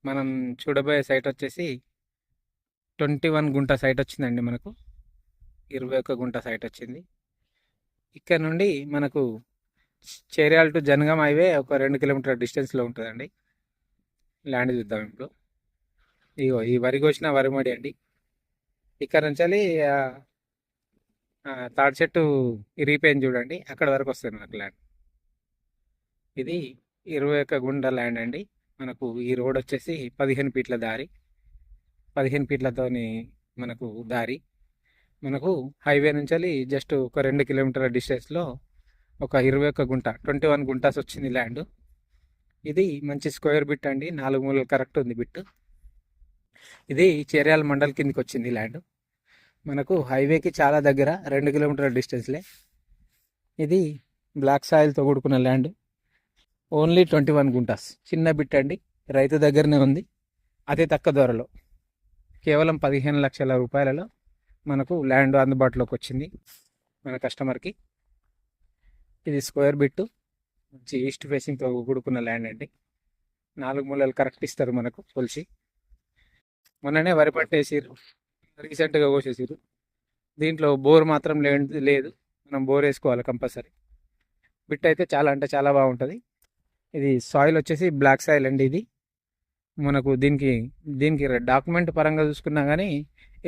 మనం చూడబోయే సైట్ వచ్చేసి 21 గుంట సైట్ వచ్చిందండి మనకు. 21 గుంట సైట్ వచ్చింది. ఇక్కడ నుండి మనకు చేర్యాల టు జనగాం హైవే ఒక 2 కిలోమీటర్ డిస్టెన్స్లో ఉంటుందండి. ల్యాండ్ చూద్దాం ఇప్పుడు. ఇగో ఈ వరి కోసిన వరి మడి అండి. ఇక్కడ నుంచి తాడి చెట్టు ఇరిగిపోయింది చూడండి, అక్కడ వరకు వస్తుంది మనకు ల్యాండ్. ఇది 21 గుంట ల్యాండ్ అండి. మనకు ఈ రోడ్ వచ్చేసి 15 ఫీట్ల దారి, 15 ఫీట్లతోని మనకు దారి. మనకు హైవే నుంచి జస్ట్ ఒక 2 కిలోమీటర్ల డిస్టెన్స్లో ఒక 21 గుంట 21 గుంటాస్ వచ్చింది ల్యాండ్. ఇది మంచి స్క్వేర్ బిట్ అండి, 4 మూలలు కరెక్ట్ ఉంది బిట్. ఇది చేర్యాల మండల్ కిందకి వచ్చింది ల్యాండ్. మనకు హైవేకి చాలా దగ్గర, 2 కిలోమీటర్ల డిస్టెన్స్లే. ఇది బ్లాక్ సాయిల్తో కూడుకున్న ల్యాండ్. ఓన్లీ 21 గుంటాస్, చిన్న బిట్ అండి, రైతు దగ్గరనే ఉంది. అతి తక్కువ ధరలో కేవలం 15 లక్షల రూపాయలలో మనకు ల్యాండ్ అందుబాటులోకి వచ్చింది మన కస్టమర్కి. ఇది స్క్వేర్ బిట్టు, మంచి ఈస్ట్ ఫేసింగ్తో కూడుకున్న ల్యాండ్ అండి. 4 మూలలు కరెక్ట్ ఇస్తారు మనకు కొలిసి. మొన్ననే వరి పంట వేసిర్రు, రీసెంట్గా కోసేసిర్రు. దీంట్లో బోర్ మాత్రం లేదు, మనం బోర్ వేసుకోవాలి కంపల్సరీ. బిట్ అయితే చాలా అంటే చాలా బాగుంటుంది. ఇది సాయిల్ వచ్చేసి బ్లాక్ సాయిల్ అండి. ఇది మనకు దీనికి డాక్యుమెంట్ పరంగా చూసుకున్నా కానీ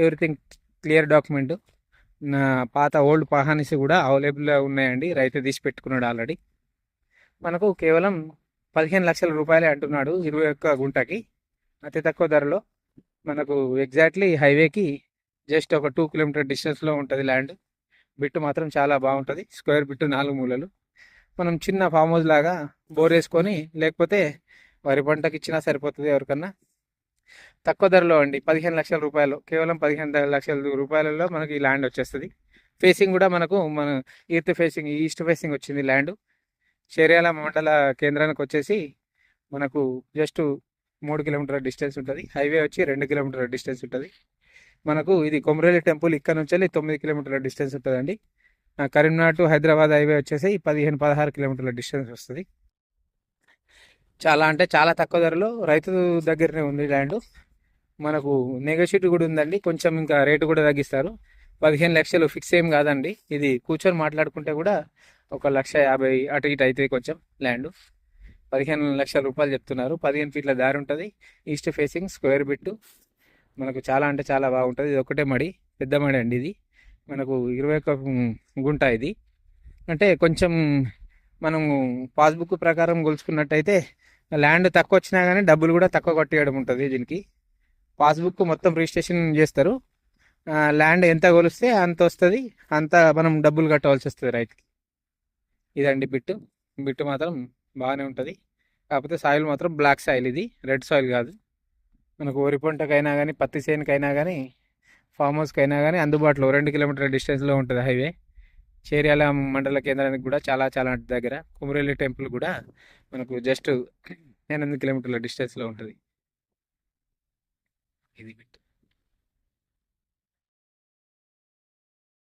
ఎవ్రీథింగ్ క్లియర్ డాక్యుమెంట్. నా పాత ఓల్డ్ పహానీస్ కూడా అవైలబుల్గా ఉన్నాయండి, రైతు తీసి పెట్టుకున్నాడు ఆల్రెడీ. మనకు కేవలం 15 లక్షల రూపాయలే అంటున్నాడు 21 గుంటకి, అతి తక్కువ ధరలో. మనకు ఎగ్జాక్ట్లీ హైవేకి జస్ట్ ఒక 2 కిలోమీటర్ డిస్టెన్స్లో ఉంటుంది ల్యాండ్. బిట్టు మాత్రం చాలా బాగుంటుంది, స్క్వేర్ బిట్టు, 4 మూలలు. మనం చిన్న ఫామ్ హౌస్ లాగా బోర్ వేసుకొని, లేకపోతే వరి పంటకి ఇచ్చినా సరిపోతుంది ఎవరికన్నా. తక్కువ ధరలో అండి, 15 లక్షల రూపాయలు, కేవలం 15 లక్షల రూపాయలలో మనకి ఈ ల్యాండ్ వచ్చేస్తుంది. ఫేసింగ్ కూడా మనకు మన ఈస్ట్ ఫేసింగ్ వచ్చింది ల్యాండ్. చేర్యాల మండల కేంద్రానికి వచ్చేసి మనకు జస్ట్ 3 కిలోమీటర్ల డిస్టెన్స్ ఉంటుంది. హైవే వచ్చి 2 కిలోమీటర్ల డిస్టెన్స్ ఉంటుంది. మనకు ఇది కొమరేలి టెంపుల్ ఇక్కడ నుంచి 9 కిలోమీటర్ల డిస్టెన్స్ ఉంటుందండి. కరీంనగర్ టు హైదరాబాద్ హైవే వచ్చేసి 15-16 కిలోమీటర్ల డిస్టెన్స్ వస్తుంది. చాలా అంటే చాలా తక్కువ ధరలో రైతు దగ్గరనే ఉంది ల్యాండ్. మనకు నెగోషియేట్ కూడా ఉందండి, కొంచెం ఇంకా రేటు కూడా తగ్గిస్తారు. 15 లక్షలు ఫిక్స్ ఏం కాదండి, ఇది కూర్చొని మాట్లాడుకుంటే కూడా 1,50,000 అటు ఇటు అవుతుంది కొంచెం ల్యాండ్. 15 లక్షల రూపాయలు చెప్తున్నారు. 15 ఫీట్ల దారి ఉంటుంది, ఈస్ట్ ఫేసింగ్, స్క్వేర్ బిట్టు. మనకు చాలా అంటే చాలా బాగుంటుంది. ఇది ఒకటే మడి, పెద్ద మడి అండి. ఇది మనకు 21 గుంట. ఇది అంటే కొంచెం మనము పాస్బుక్ ప్రకారం కొలుచుకున్నట్టయితే ల్యాండ్ తక్కువ వచ్చినా కానీ డబ్బులు కూడా తక్కువ కట్టేయడం ఉంటుంది. దీనికి పాస్బుక్ మొత్తం రిజిస్ట్రేషన్ చేస్తారు, ల్యాండ్ ఎంత కొలిస్తే అంత వస్తుంది, అంత మనం డబ్బులు కట్టవలసి వస్తుంది రైతుకి. ఇదండి బిట్టు మాత్రం బాగానే ఉంటుంది. కాకపోతే సాయిల్ మాత్రం బ్లాక్ సాయిల్, ఇది రెడ్ సాయిల్ కాదు. మనకు వరి పంటకైనా కానీ, పత్తి చేనుకైనా కానీ, ఫామ్ హౌస్కి అయినా కానీ అందుబాటులో 2 కిలోమీటర్ల డిస్టెన్స్లో ఉంటుంది హైవే. చేర్యాల మండల కేంద్రానికి కూడా చాలా చాలా దగ్గర. కుమరేలి టెంపుల్ కూడా మనకు జస్ట్ 8 కిలోమీటర్ల డిస్టెన్స్లో ఉంటుంది. ఇది